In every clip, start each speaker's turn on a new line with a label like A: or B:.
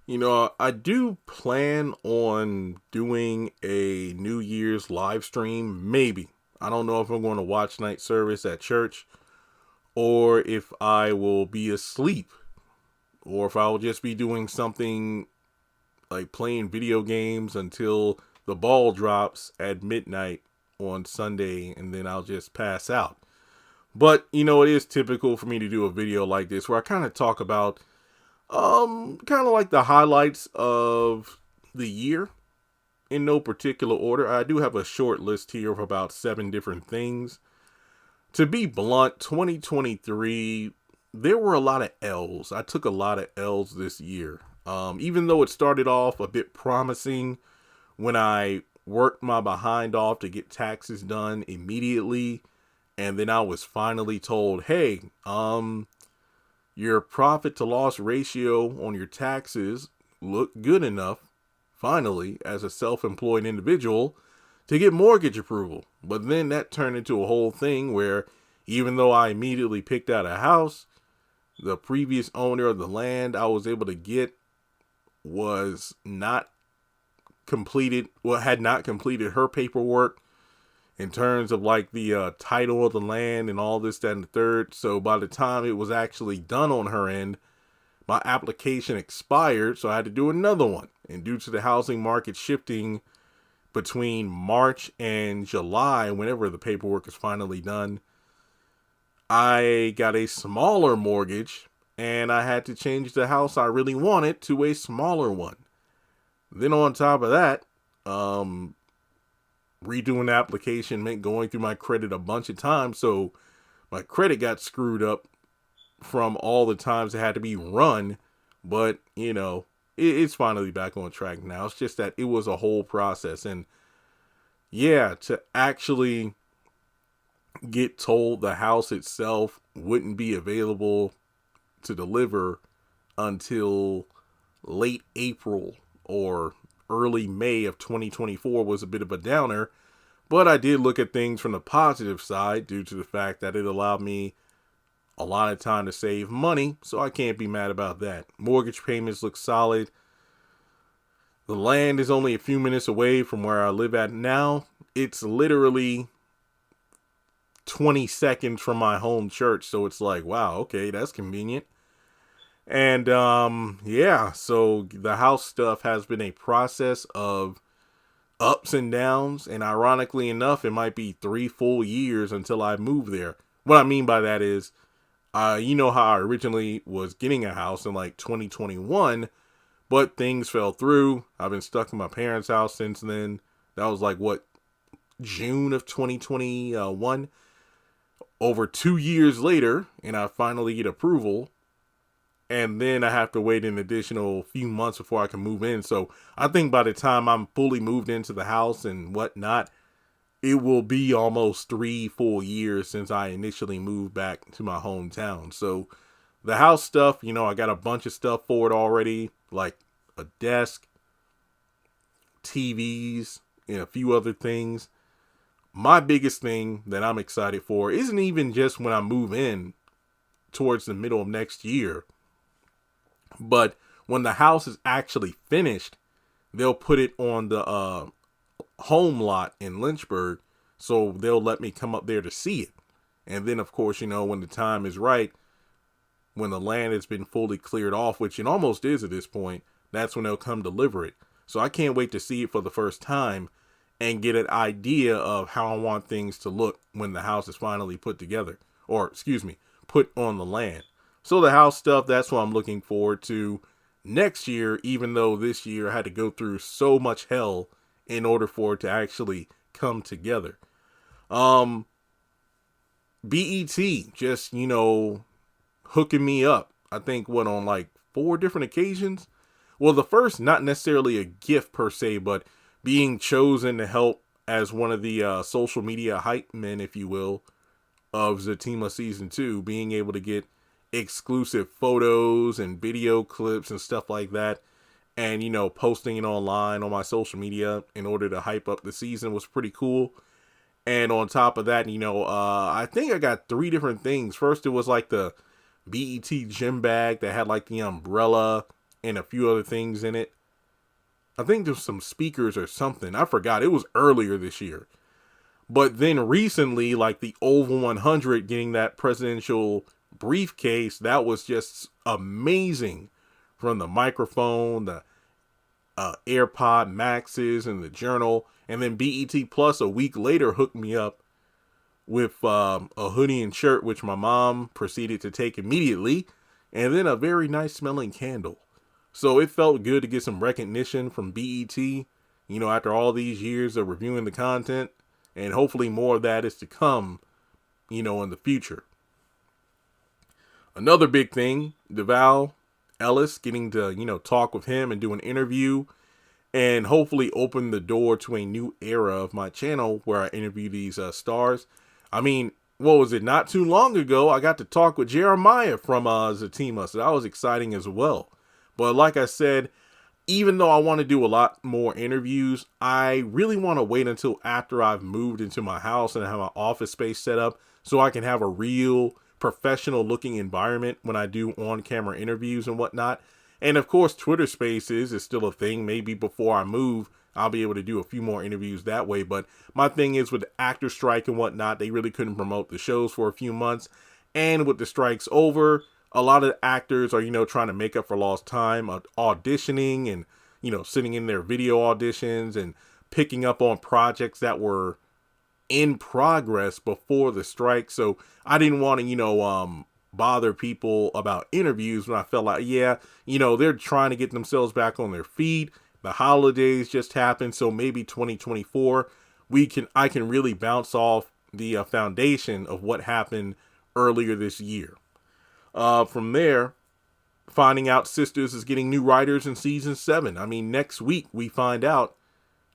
A: I do plan on doing a New Year's live stream, maybe. I don't know if I'm going to watch night service at church or if I will be asleep or if I will just be doing something like playing video games until the ball drops at midnight on Sunday and then I'll just pass out. But, it is typical for me to do a video like this where I kind of talk about kind of like the highlights of the year in no particular order. I do have a short list here of about 7 different things. To be blunt, 2023, there were a lot of L's. I took a lot of L's this year. Even though it started off a bit promising when I worked my behind off to get taxes done immediately, and then I was finally told, hey, your profit to loss ratio on your taxes look good enough, finally, as a self-employed individual to get mortgage approval. But then that turned into a whole thing where even though I immediately picked out a house, the previous owner of the land I was able to get was not completed, well, had not completed her paperwork in terms of like the title of the land and all this, that, and the third. So by the time it was actually done on her end, my application expired. So I had to do another one. And due to the housing market shifting between March and July, whenever the paperwork is finally done, I got a smaller mortgage and I had to change the house I really wanted to a smaller one. Then on top of that, redoing the application meant going through my credit a bunch of times. So my credit got screwed up from all the times it had to be run. But, it's finally back on track now. It's just that it was a whole process. And yeah, to actually get told the house itself wouldn't be available to deliver until late April or early May of 2024 was a bit of a downer. But I did look at things from the positive side due to the fact that it allowed me a lot of time to save money. So I can't be mad about that. Mortgage payments look solid. The land is only a few minutes away from where I live at now. It's literally 20 seconds from my home church. So it's like, wow, okay, that's convenient. And yeah, so the house stuff has been a process of ups and downs, and ironically enough, it might be 3 full years until I move there. What I mean by that is, you know how I originally was getting a house in like 2021, but things fell through. I've been stuck in my parents' house since then. That was like June of 2021. Over 2 years later, and I finally get approval. And then I have to wait an additional few months before I can move in. So I think by the time I'm fully moved into the house and whatnot, it will be almost 3 full years since I initially moved back to my hometown. So the house stuff, I got a bunch of stuff for it already, like a desk, TVs, and a few other things. My biggest thing that I'm excited for isn't even just when I move in towards the middle of next year. But when the house is actually finished, they'll put it on the home lot in Lynchburg. So they'll let me come up there to see it. And then, of course, when the time is right, when the land has been fully cleared off, which it almost is at this point, that's when they'll come deliver it. So I can't wait to see it for the first time and get an idea of how I want things to look when the house is finally put together. Or, put on the land. So the house stuff, that's what I'm looking forward to next year, even though this year I had to go through so much hell in order for it to actually come together. BET just, hooking me up. I think on like 4 different occasions. Well, the first, not necessarily a gift per se, but being chosen to help as one of the social media hype men, if you will, of Zatima Season 2, being able to get exclusive photos and video clips and stuff like that, and posting it online on my social media in order to hype up the season was pretty cool. And on top of that, I think I got 3 different things. First, it was like the BET gym bag that had like the umbrella and a few other things in it. I think there's some speakers or something. I forgot. It was earlier this year. But then recently, like the Oval 100, getting that presidential briefcase, that was just amazing. From the microphone, the AirPod Maxes, and the journal. And then BET Plus a week later hooked me up with a hoodie and shirt, which my mom proceeded to take immediately. And then a very nice smelling candle. So it felt good to get some recognition from BET, after all these years of reviewing the content. And hopefully more of that is to come, in the future. Another big thing, DeVal Ellis, getting to, talk with him and do an interview and hopefully open the door to a new era of my channel where I interview these stars. I mean, what was it? Not too long ago, I got to talk with Jeremiah from Zatima, so that was exciting as well. But like I said, even though I want to do a lot more interviews, I really want to wait until after I've moved into my house and I have my office space set up so I can have a real professional looking environment when I do on-camera interviews and whatnot. And of course, Twitter Spaces is still a thing. Maybe before I move, I'll be able to do a few more interviews that way. But my thing is with the actor strike and whatnot, they really couldn't promote the shows for a few months. And with the strikes over, a lot of actors are, trying to make up for lost time, auditioning and, sitting in their video auditions and picking up on projects that were in progress before the strike. So I didn't want to, bother people about interviews when I felt like, they're trying to get themselves back on their feet. The holidays just happened. So maybe 2024, I can really bounce off the foundation of what happened earlier this year. From there, finding out Sisters is getting new writers in season 7. I mean, next week we find out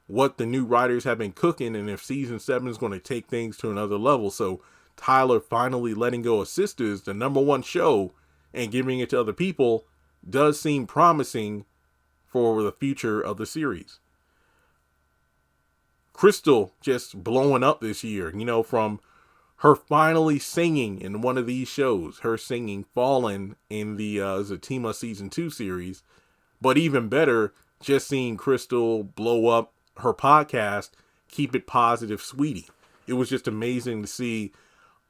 A: what the new writers have been cooking and if season 7 is going to take things to another level. So Tyler finally letting go of Sisters, the #1 show, and giving it to other people does seem promising for the future of the series. Crystal just blowing up this year, from her finally singing in one of these shows, her singing Fallen in the Zatima season 2 series. But even better, just seeing Crystal blow up her podcast, Keep It Positive, Sweetie. It was just amazing to see.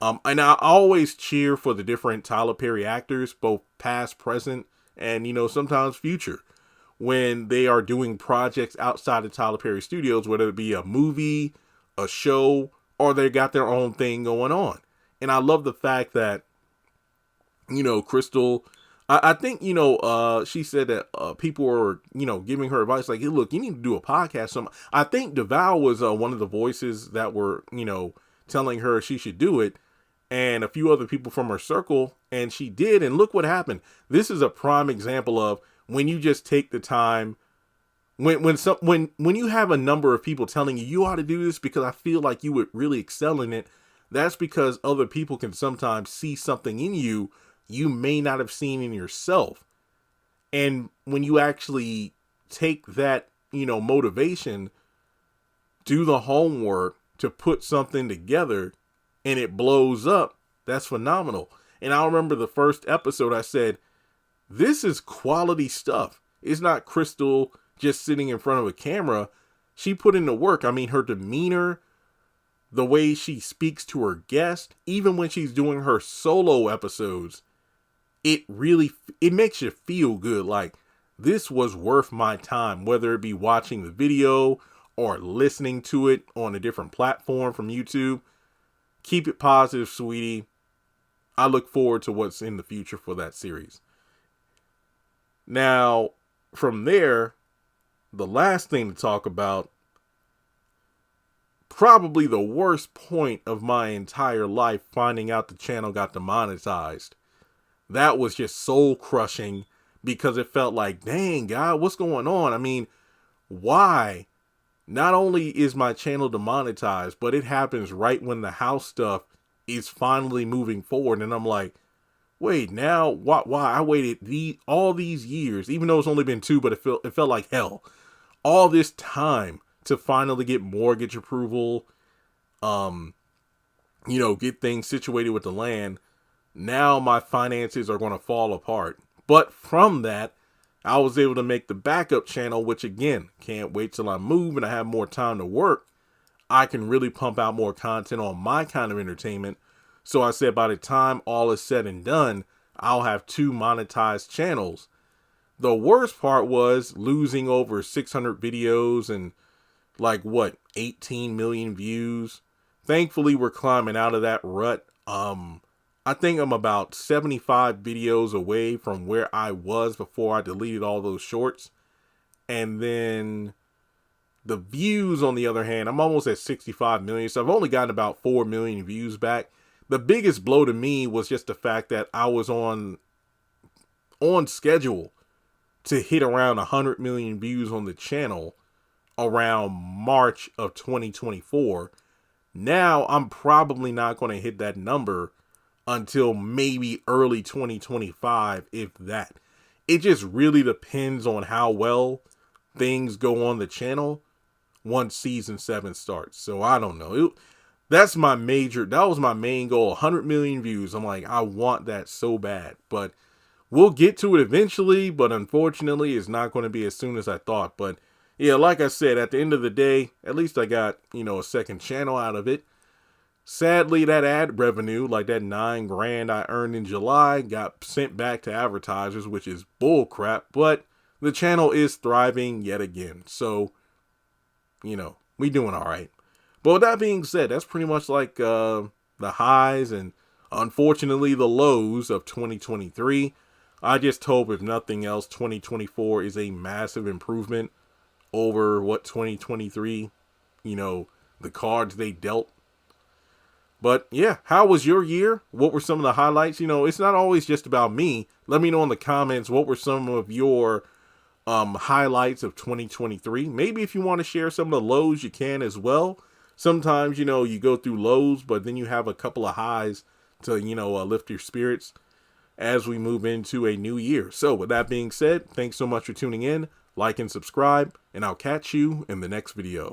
A: And I always cheer for the different Tyler Perry actors, both past, present, and, sometimes future, when they are doing projects outside of Tyler Perry Studios, whether it be a movie, a show, or they got their own thing going on. And I love the fact that, Crystal, I think, she said that people were, giving her advice like, hey, look, you need to do a podcast. So I think DeVal was one of the voices that were, telling her she should do it. And a few other people from her circle, and she did. And look what happened. This is a prime example of when you just take the time, when you have a number of people telling you ought to do this because I feel like you would really excel in it. That's because other people can sometimes see something in you may not have seen in yourself. And when you actually take that, motivation, do the homework to put something together, and it blows up, that's phenomenal. And I remember the first episode I said, this is quality stuff. It's not Crystal just sitting in front of a camera. She put in the work. I mean, her demeanor, the way she speaks to her guest, even when she's doing her solo episodes, it makes you feel good. Like, this was worth my time, whether it be watching the video or listening to it on a different platform from YouTube. Keep it positive, sweetie. I look forward to what's in the future for that series. Now, from there, the last thing to talk about, probably the worst point of my entire life, finding out the channel got demonetized. That was just soul crushing because it felt like, dang, God, what's going on? I mean, why? Not only is my channel demonetized, but it happens right when the house stuff is finally moving forward. And I'm like, wait, now why? I waited all these years, even though it's only been 2, but it felt like hell. All this time to finally get mortgage approval, get things situated with the land. Now my finances are going to fall apart. But from that, I was able to make the backup channel, which again, can't wait till I move and I have more time to work. I can really pump out more content on my kind of entertainment. So I said by the time all is said and done, I'll have 2 monetized channels. The worst part was losing over 600 videos and like 18 million views. Thankfully, we're climbing out of that rut. I think I'm about 75 videos away from where I was before I deleted all those shorts. And then the views, on the other hand, I'm almost at 65 million. So I've only gotten about 4 million views back. The biggest blow to me was just the fact that I was on schedule to hit around 100 million views on the channel around March of 2024. Now I'm probably not going to hit that number until maybe early 2025, if that. It just really depends on how well things go on the channel once season 7 starts. So I don't know. That was my main goal, 100 million views. I'm like, I want that so bad, but we'll get to it eventually, but unfortunately it's not going to be as soon as I thought. But yeah, like I said, at the end of the day, at least I got, a second channel out of it. Sadly, that ad revenue, like that $9,000 I earned in July, got sent back to advertisers, which is bull crap, but the channel is thriving yet again. So, we doing all right. But with that being said, that's pretty much like the highs and unfortunately the lows of 2023. I just hope, if nothing else, 2024 is a massive improvement over what 2023, the cards they dealt. But yeah, how was your year? What were some of the highlights? It's not always just about me. Let me know in the comments what were some of your highlights of 2023. Maybe if you want to share some of the lows, you can as well. Sometimes, you go through lows, but then you have a couple of highs to, lift your spirits as we move into a new year. So with that being said, thanks so much for tuning in. Like and subscribe, and I'll catch you in the next video.